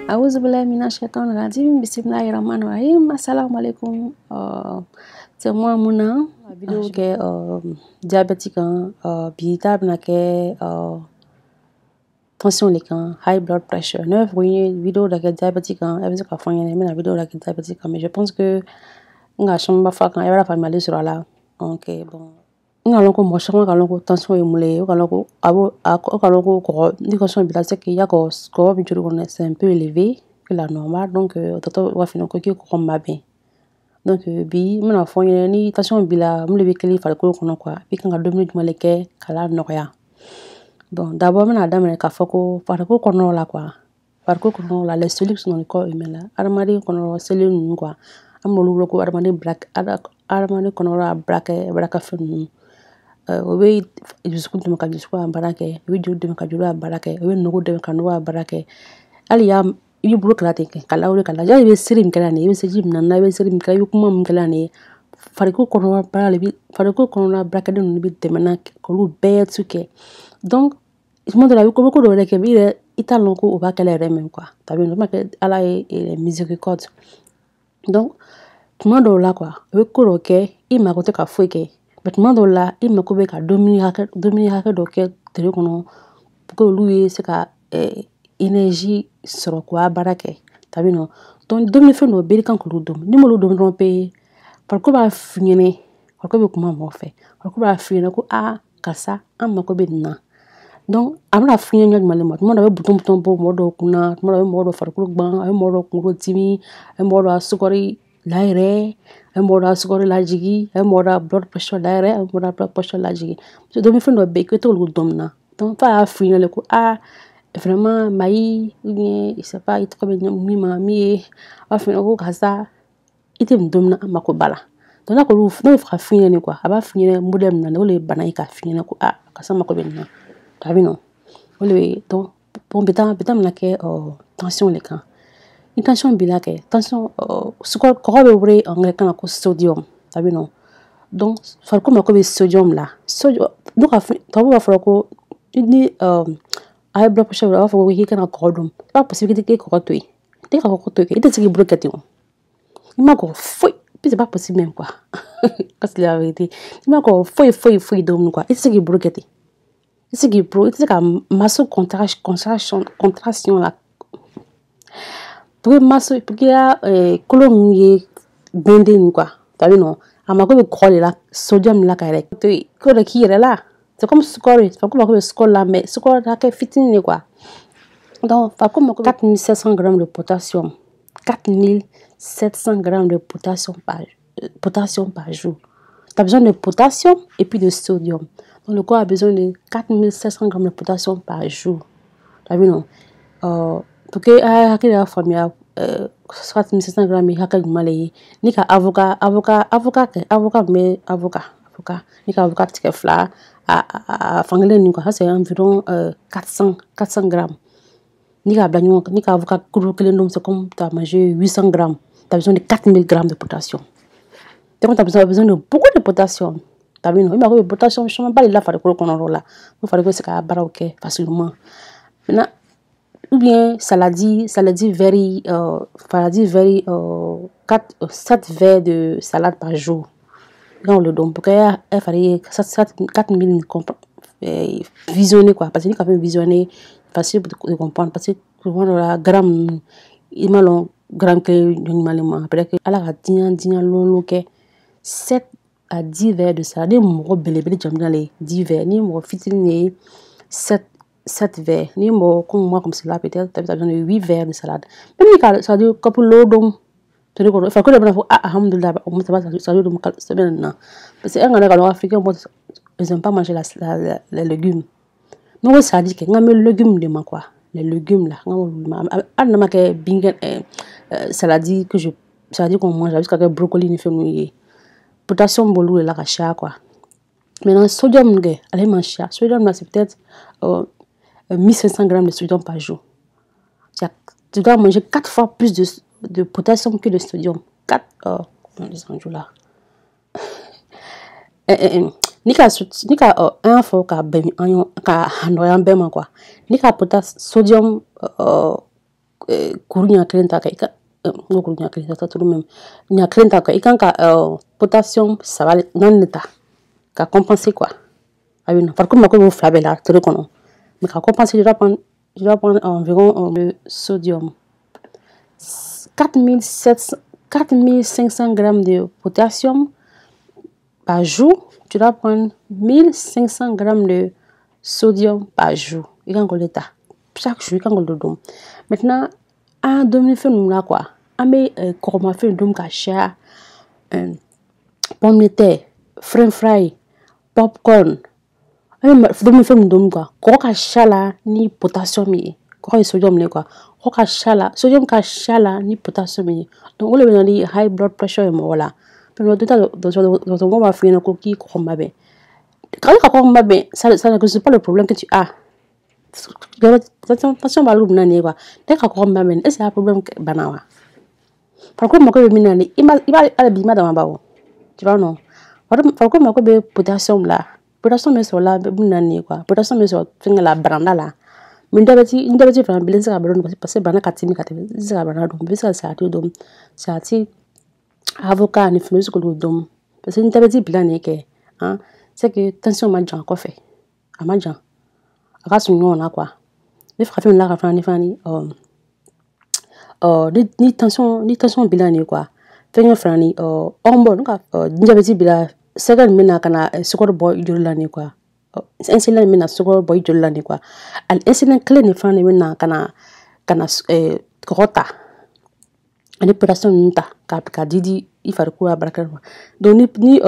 Auzubillahi minash shaitanir rajim. Bismillahirrahmanirrahim. Assalamu alaikum. C'est moi Mouna. La vidéo qui est diabétique, bita ke tension les high blood pressure. Neuf vidéo de diabétique, elle veut dire qu'il y a vidéo de diabétique, mais je pense que on a changé ma fac quand il y a la famille sur là. Ok bon. On a encore moi changé quand tension est moulée, quand on dit que son bilan c'est qu'il y a que score c'est un peu élevé que la normale, donc toto va finir que comme ma bien. Donc bi mon enfant ni tension bilan me lever qu'il fallait que qu'on quoi, puis quand 2 minutes me que kala noya. Bon d'abord mon adam ne ka foko par ko qu'on là quoi. Par ko qu'on là les cellules dans le corps humain là. Armadi qu'on cellule quoi. Amolo ko armadi black armadi qu'on aura black fen we jusqu'au de ka jusqu'au barake we jour de ka jour barake we no de ka no barake ali ya i bulu kala te kala wala kala ja be sirim kala ne we se jim na we sirim kala kuma mun kala ne fariko kono bara le bi fariko kono barake de no bi temana ko lu betuke donc je me donne ko do ke bi italon ko o ba kala même quoi t'as vu normal que ala est miséricorde donc tout le monde là quoi we ko ke i ma ko te ka fueke bâtiment là il me coupe qu'à 2 minutes donc télé qu'on pour que lui c'est qu'à énergie sur quoi barake t'as vu non donc 2 minutes no beli kan ko dom ni mo dom non pe par ko ba finene par ko be kuma mo fait par ko ba finene ko kasa am ma ko be na donc amna finene nyag malema mo da bouton bo mo do kuna mo da mo do far ko gban ay mo do ko timi ay mo do sukori l'aire un mora sukori la jigi un mora blood pressure l'aire un mora blood pressure la jigi so do mi fendo be ko to lu domna donc pas finir le ko vraiment mai ni c'est pas il trop bien mi mami a finir ko kasa item domna mako bala donc là ko lu no fra finir ni quoi aba finir modem na le bana ka finir ko kasa mako benna ta vi non le donc bon betam na ke tension les cas tension bilake tension sukor ko be wure anglais kana ko sodium tabi non donc far ko mako be sodium là sodium donc to ba far ko ni high blood pressure ba far ko ki kana ko dum pas possible que ko to yi te ka ko to yi te sigi bloqué on il ko foi puis c'est pas possible même quoi parce que la vérité il ko foi dum quoi il sigi bloqué il sigi pro il sigi masse contraction là pour masse pour qu'il y a colonne bending quoi t'as vu non amako be coller là sodium là carré que le qui est là c'est comme score c'est comme le score là mais score là que fitting quoi donc fa comme 4700 grammes de potassium 4700 grammes de potassium par jour tu as besoin de potassium et puis de sodium donc le corps a besoin de 4700 grammes de potassium par jour t'as vu non pour que la famille 4700 grammes hakal malay ni ka avocat mais avocat ni ka avocat que fla à fanglen ni quoi c'est environ 400 grammes ni ka blanc ni ka avocat kuru kelendom c'est comme tu as mangé 800 grammes tu as besoin de 4000 grammes de potassium donc tu as besoin de beaucoup de potassium t'as vu non il m'a dit potassium je ne sais pas là faire qu'on là il faut que c'est ka bara OK facilement maintenant ou bien salade very 7 verres de salade par jour quand on le donne pour qu'il fallait 4000 visionner quoi parce que quand même visionner facile de comprendre parce que souvent la gramme il m'a long gramme que normalement après que à la dîner long que 7 à 10 verres de salade mo belé jam dans les 10 verres ni mo fitiner 7 verres ni mo comme moi comme cela peut-être tu as besoin de 8 verres de salade même ni ça dit couple l'eau tu dis quoi il faut que le alhamdoulilah on ça dit donc c'est bien non parce que en africain moi ils aiment pas manger les légumes non ça dit que ngam légumes de quoi les légumes là ngam ma que bingen salade que je ça dit qu'on mange jusqu'à que brocoli ni fait mouiller potassium bolou là ka quoi maintenant sodium allez manger sodium là c'est peut-être 1500 grammes de sodium par jour. Tu dois manger 4 fois plus de potassium que de sodium. 4 là. Nika un fois ka noyan bema quoi. Nika potassium sodium kurunya klenta ka ika no kurunya klenta ta tout même nya klenta ka ikan ka potassium ça va non l'état ka compenser quoi ah oui non par contre ma ko flabe là tout kono mais ka compenser je dois prendre environ le sodium 4500 grammes de potassium par jour. Tu dois prendre 1500 grammes de sodium par jour. Et quand on l'état, chaque jour, quand on le donne. Maintenant, un demi-fait, nous là quoi. Un mais comment faire un demi cacha, pomme de terre, french fry, popcorn. Un demi-fait, nous donne quoi. Quoi cacha là, ni potassium y. Quoi sodium ni quoi. Quoi cacha là, sodium cacha là, ni potassium y. Donc on le dit high blood pressure et voilà. Pero dans ton va faire une coquille comme ma belle. Quand tu as ma belle, ça ne cause pas le problème que tu as. Attention, va l'ouvrir n'ani quoi. Dès que tu ma belle, c'est un problème banawa. Par contre, moi que le minani, il va aller bima dans ma bao. Tu vois non? Par contre, moi que le potassium là, potassium est sur là, minani quoi. Potassium est sur la branda là. Mais une d'habitude, vraiment bien ça va parce que bana katimi ça va donc bisa ça tu donc ça tu avocat ni finus ko dom parce que n'taba di plan ni ke hein c'est que tension ma jan ko fait ama jan aka sun non na quoi le frafin la rafan ni fani ni tension bilan ni quoi fenga frani ombo nka n'taba di bila second mina kana sukor boy jolla ni quoi insulin mina sukor boy jolla ni quoi al insulin clé ni fani mina kana kota ani opération nta ka didi il faut quoi baraka donc ni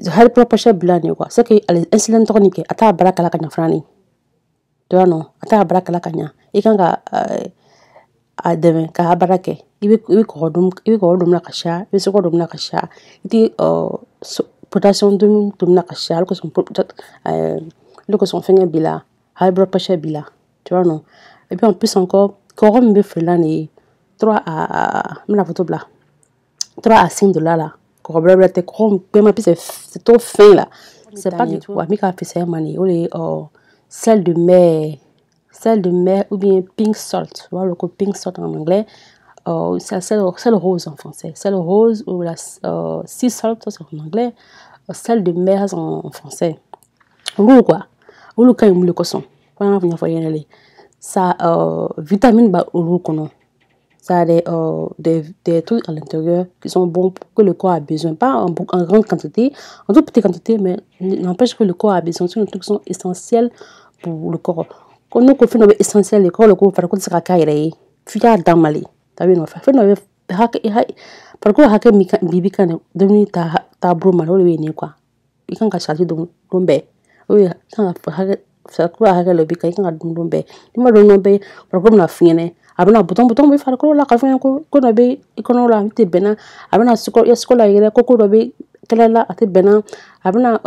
hal proper bilan ni quoi c'est que insulin tonique ata baraka la kanya frani tu vois non ata baraka la kanya ikanga a deme ka barake ibi ko dum la kasha ibi ko dum la kasha iti potassium dum la kasha le ko son finger bila high blood pressure bila tu vois non et puis en plus encore corum be frelani 3 à 5 dollars là. Corobler te chrome, c'est trop fin là. C'est pas du tout. Amika fait ça mani. Ou les sel de mer ou bien pink salt. Voilà le pink salt en anglais. Sel rose en français. Sel rose ou la sea salt en anglais. Sel de mer en français. Ou quoi? Ou le caillou le cosson. Voilà vous voyez aller. Ça vitamine ba ou kono. Ça a des trucs à l'intérieur qui sont bons pour que le corps a besoin. Pas en grande quantité, en toute petite quantité, mais n'empêche que le corps a besoin. Ce sont des trucs qui sont essentiels pour le corps. Quand nous faisons essentiel, le corps fait quoi ça caille. Tu as d'amalé. Tu as vu non fait. Par contre, hake bibi kan devenu ta broma le ni quoi. Il kan ka charger dombe. Oui, kan ça quoi hake le bi kan dombe. Ni ma dombe par contre na fiene. Abana bouton be far ko la ka fanya ko na be ikono la te bena abana suko la yele ko be kala la ate bena abana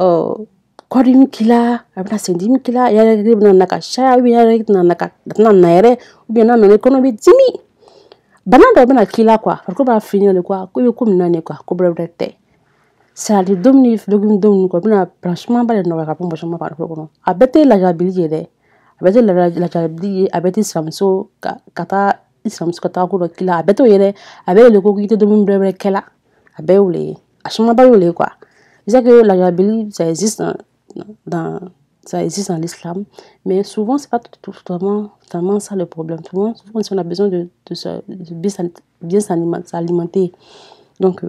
kodi kila abana sendi kila ya re bena naka sha bi ya re na naka na naire bi na no ko no be dimi bana do bena kila quoi ko ba finir le quoi ko minane quoi ko brete ça les domini ko bena franchement ba no ka pombo chama par ko no abete la jabilité de abete la jabilité abete samso kata islamso kata ko kila abete yele abe le ko kite domin brebe kala abe wule achama ba wule quoi c'est que la jabilité ça existe dans l'islam mais souvent c'est pas totalement ça le problème souvent on a besoin de bien s'alimenter donc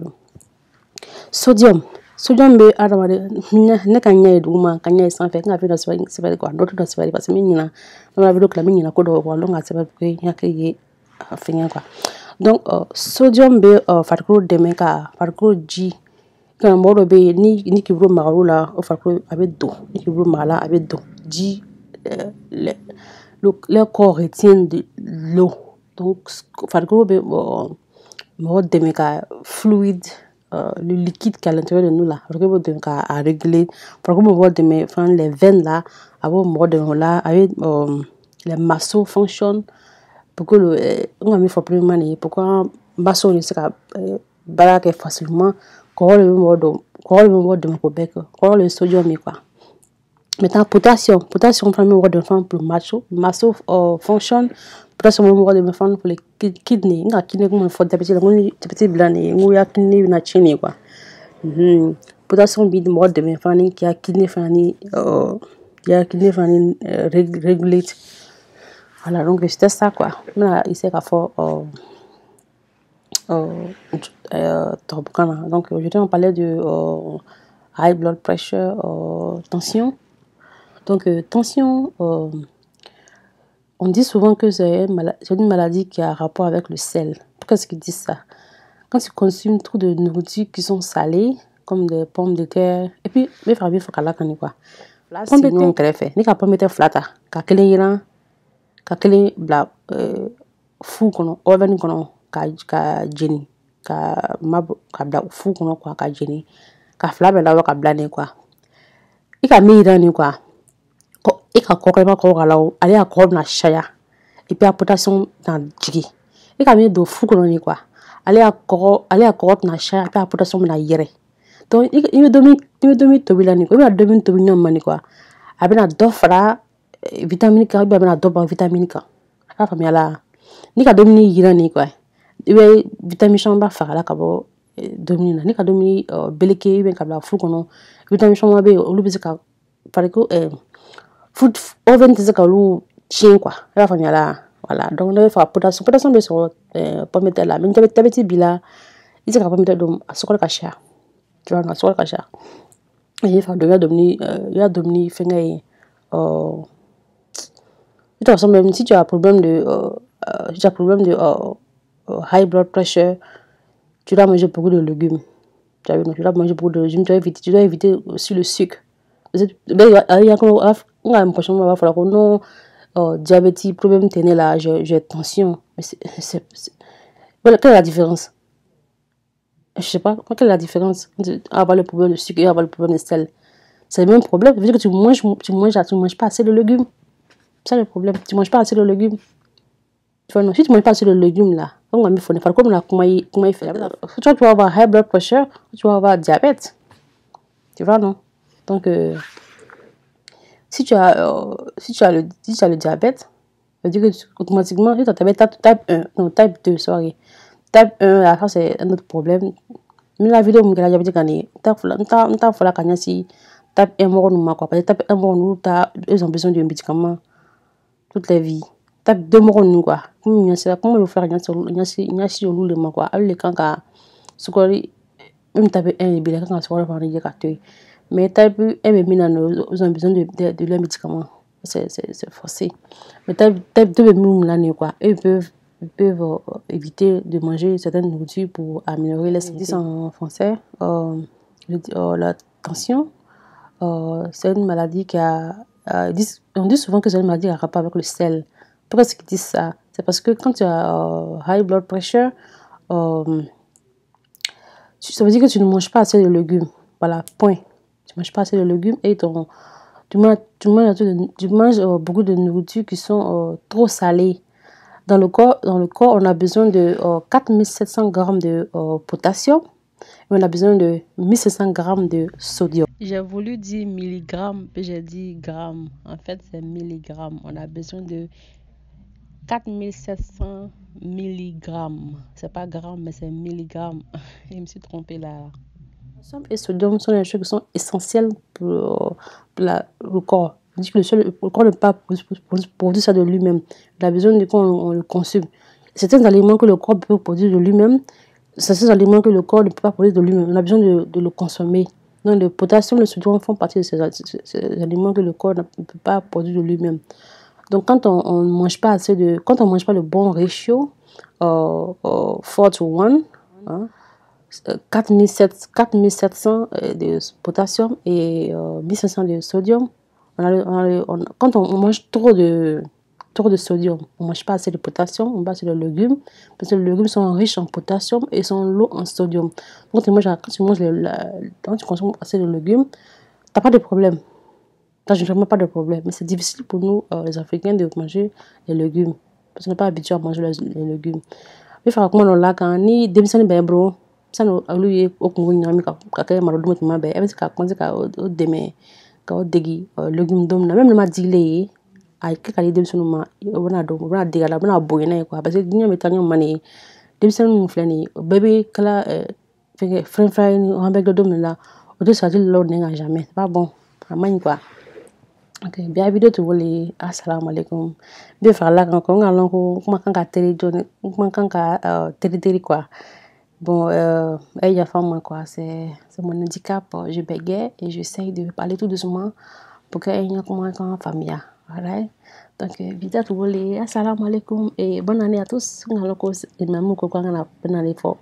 sodium be adamade ne kanya eduma kanya sanfe nga fe do se quoi d'autres do se parce que minina on va vidéo que la minina ko do ko longa se ko yakeye afenya quoi donc sodium be farko de meka farko ji quand moro be ni ki bro marula o farko avec d'eau ni ki bro mala avec d'eau ji le corps retient de l'eau donc farko be moro de meka fluide le liquide qui est à l'intérieur de nous là parce que à réguler parce que on de mes les veines là avant mort de là avec les masseaux fonctionnent pour que on a mis faut plus manier pourquoi masso ne sera balaque facilement quand le mort de mon bec quand le sodium quoi Maintenant, potassium, famille de femme pour masso function, potassium de femme pour les kidney. Nga kidney comme faut diabète, le petit blanc, ou ya kidney na chine quoi. Potassium bide mort de femme qui a kidney fani, régulate. Voilà, donc c'était ça quoi. Maintenant, il sait qu'à faire donc je vais en parler de high blood pressure, tension. Donc, tension, on dit souvent que c'est une maladie qui a rapport avec le sel. Pourquoi est-ce qu'ils disent ça? Quand tu consommes trop de nourriture qui sont salées, comme des pommes de terre, et puis, mes frères, il faut qu'à la canne quoi. Pommes de terre, qu'elle fait. Ni qu'à pomme de terre flata, qu'à quel iran, qu'à quel bla, fou kono, oven kono, qu'à jenny, qu'à bla fou kono quoi, qu'à jenny, qu'à flabe là, qu'à blaner quoi. Et qu'à m'iran quoi. Et quand on a allez à corps na chaya et puis à potassium dans jigi et quand il do fou qu'on quoi allez à corps na chaya et puis à potassium na yere donc il me domi to bilani ko il me domi to binyam mani quoi abena dofra vitamine K bi abena doba vitamine K ka famia la ni ka domi yirani quoi ibe vitamine chamba fa la ka bo domi ni ka domi beleke ibe ka bla fou qu'on vitamine chamba be olubi ka par que food oven c'est que l'eau chien quoi la famille là voilà donc on devait faire potassium de sur pomme de terre là mais tu avais bila il s'est capable de mettre à sokol kacha tu vois à sokol kacha et il faut devenir finir de toute façon même si tu as problème de high blood pressure tu dois manger beaucoup de légumes tu dois manger beaucoup de légumes tu dois éviter aussi le sucre il y a on a l'impression qu'il va falloir que non diabète problème tenez là j'ai tension mais voilà, quelle est la différence? Je sais pas quelle est la différence avoir le problème de sucre et avoir le problème de sel. C'est le même problème, ça veut dire que tu manges pas assez de légumes. C'est ça le problème, tu manges pas assez de légumes. Tu vois non, si tu manges pas assez de légumes là, on va me faire comme là comment il fait. Tu vas avoir high blood pressure, tu vas avoir diabète. Tu vois non? Donc si tu as le diabète, ça veut dire que automatiquement si tu as type 1, non type 2, sorry. Type 1 là, ça c'est un autre problème. Mais la vidéo me diabète gagné. T'as faut la gagner si type 1 mort nous quoi parce que type 1 mort nous ils ont besoin de médicaments toute la vie. Type 2 mort nous quoi. Comment le faire gagner sur le quoi. Avec les kanka sukori même type 1 et bien quand sukori va dire que mais type 1 et bien ils ont besoin de leurs médicaments. C'est forcé. Mais type 2 nous là quoi. Ils peuvent éviter de manger certaines nourritures pour améliorer les santé. En français, la tension, c'est une maladie qui a... on dit souvent que c'est une maladie qui a rapport avec le sel. Pourquoi est-ce qu'ils disent ça? C'est parce que quand tu as high blood pressure, ça veut dire que tu ne manges pas assez de légumes. Voilà, point. Tu ne manges pas assez de légumes et tu manges beaucoup de nourritures qui sont trop salées. Dans le corps, on a besoin de 4700 grammes de potassium et on a besoin de 1700 grammes de sodium. J'ai voulu dire milligrammes, puis j'ai dit grammes. En fait, c'est milligrammes. On a besoin de 4700 milligrammes. C'est pas grammes, mais c'est milligrammes. Je me suis trompée là. Potassium et sodium sont des choses qui sont essentielles pour le corps. Dit que le corps ne peut pas produire ça de lui-même. Il a besoin de quoi on le consomme. Certains aliments que le corps peut produire de lui-même, certains aliments que le corps ne peut pas produire de lui-même. On a besoin de le consommer. Donc le potassium et le sodium font partie de ces aliments que le corps ne peut pas produire de lui-même. Donc quand on mange pas quand on mange pas le bon ratio, 4 to 1, hein, 4700 de potassium et 1500 de sodium. Quand on mange trop de sodium, on ne mange pas assez de potassium, on mange assez de légumes, parce que les légumes sont riches en potassium et sont lourds en sodium. Donc quand tu consommes assez de légumes, tu n'as pas de problème. Tu n'as vraiment pas de problème. Mais c'est difficile pour nous, les Africains, de manger les légumes. Parce qu'on n'est pas habitué à manger les légumes. Il faut que nous là quand ni démissionne ben bro, ça nous lui au Congo nyami ka kay maro dum tuma be e ka konzi ka o deme ka degi legume dom na même ma digile ay ka kali dem sunu ma wona do wona digala wona boyna quoi parce que ñom tan ñom mané dem sunu flani bébé kala fait fry ni hamburger dom la o de ça lo n'enga jamais pas bon amany quoi. Ok bien vidéo to woli assalamu alaikum bien faire la kan ko ngalon ko kuma kan ka télé joni kuma kan ka télé quoi. Bon, il y a femme quoi, c'est mon handicap, je bégaye et j'essaye de parler tout doucement pour que ait comment famille. Voilà. Donc vidéo tout volé. Assalamu alaikum et bonne année à tous. Ngaloko et même ko ko ngana bonne année fo.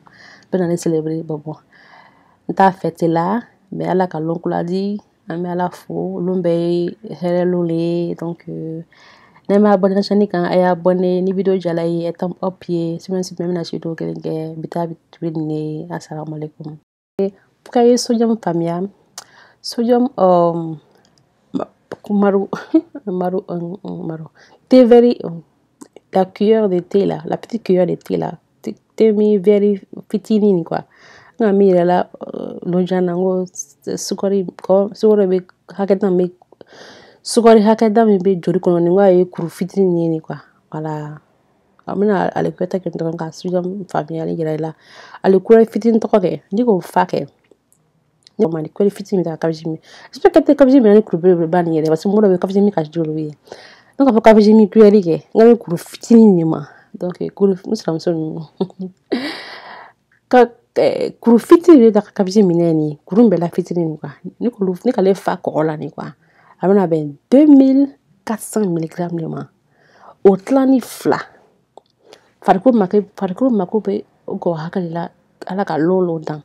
Bonne année célébrer bon. Nta fête là, mais ala ka lonku la di, mais ala fo lombe helolé donc nema abonné chani kan ay abonné ni vidéo jala yi thumb up ye si même na chuto kelenge bita bitwini assalamu alaikum. Pour sodium famia sodium maru thé very la cuillère de thé là, la petite cuillère de thé là, thé mi very fitini quoi. Nga mi la lojana ngo sukari ko sukari be hakata me sukari hakada mi be jori kono ni waye kuru fitini ni quoi. Voilà. Amina ale kweta ke ndon ka sodium famia ni gira la ale kura fitini to ko ke ndiko fake ni mani ko fitini da kabjimi j'espère que te kabjimi ni kuru be ba ni yele parce que mo be kabjimi ka jolo wi donc fa kabjimi kueri ke ngami kuru fitini ni ma donc kuru musram son ka kuru fitini da kabjimi ni kuru be la fitini ni quoi ni ko ni ka le fa ko la ni quoi amina ben 2400 mg de ma otlani fla farko mako be go hakalila ala ka lolo dan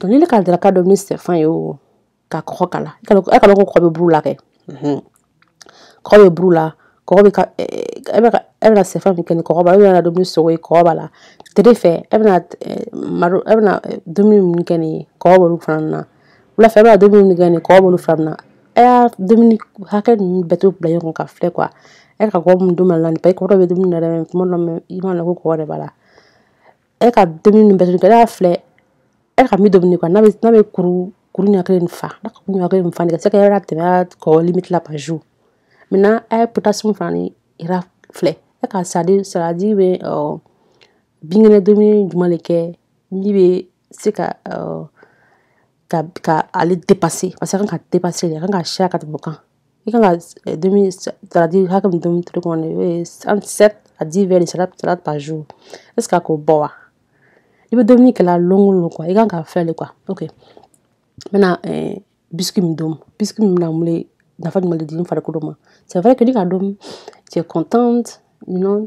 donc ni le ka dra ka do ministre fan yo ka kokala ka lo ko be brula ke ko be brula ko be ka ebra se fan ke ko ba na do ministre we ko bala te fe ebna maru ebna domi mun ke ni ko bo fanna wala fe ba domi mun ke ni ko bo fanna aya domi hakel beto bla yo ka fle quoi e ka ko mun do man lan pe ko be domi na re mo no me ima la ko re bala e ka domi beto ka fle e ka mi domi quoi na be kuru nya kren fa da ko nya kren fa ni ka se ka ra te ko limite la par jour maintenant e potassium fa ni ira fle e ka ça dit be bingene domi jumale ke ni be se ka aller dépasser parce que quand dépasser quand ka sha ka bokan et quand demi ça dit ha comme demi truc on est 7 à 10 verres de salade par jour est-ce que boa il veut devenir que la longue quoi et quand ka faire le quoi OK maintenant biscuit na mule na fa de dire fa ko doma c'est vrai que ni ka dom tu es contente you know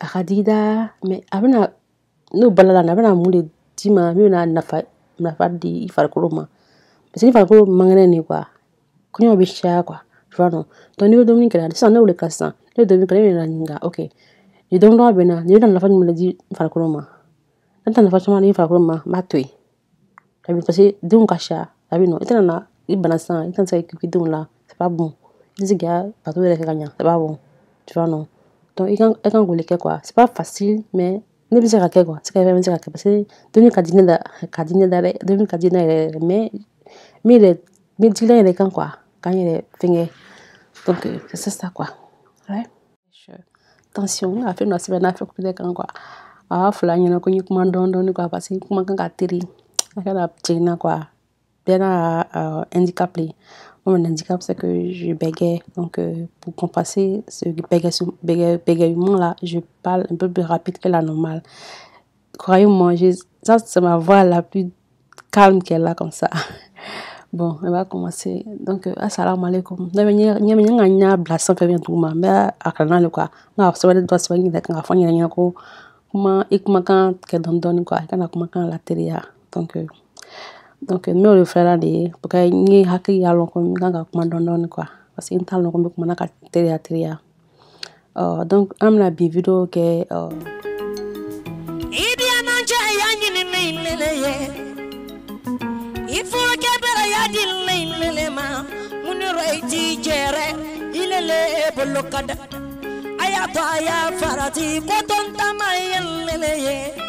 radida mais abana no balala na bana mule dima mi na fa di fa ko doma mais ni fa ko mangane ni quoi kunyo be sha quoi tu vois non donc ni dominique là ça ne le casse le dominique là ninga OK ni dom do bena ni dan la fa mule di fa ko doma dan na fa chama ni fa ko doma ma toi tabi parce que dum kasha tabi non itana na ibana sa itana sa ki dum là c'est pas bon dis gars pas tout le gagner c'est pas bon tu vois non donc il quand go le quoi c'est pas facile mais ne bisa ka quoi c'est quand même bisa ka parce que demi kadine da demi kadine mais le dila il quand quoi quand il est fingé donc c'est ça quoi ouais tension a fait no se na fait quand quoi ah fulani na ko ni kuma don quoi parce que kuma kan ka tiri akala china quoi bien handicapé. Mon handicap c'est que je bégaye donc pour compenser ce bégaiement là je parle un peu plus rapide que la normale. Croyez-moi, ça c'est ma voix la plus calme qu'elle a comme ça. Bon, on va commencer. Donc assalamu alaikum. Nya blassa fait bien tout ma mais akana le quoi. Na so wala do so ngi da kan fa nya ko kuma ikuma kan ke don quoi kana kuma kan la teria. Donc mais le frère là de parce que ni hakki ya lon ko nganga kuma don quoi parce que intal lon ko kuma na ka teria. Donc am na bi vidéo ke il faut que bela ya dille ma muniro iti jere ilele bolokada ayato aya farati ko ton tamayelle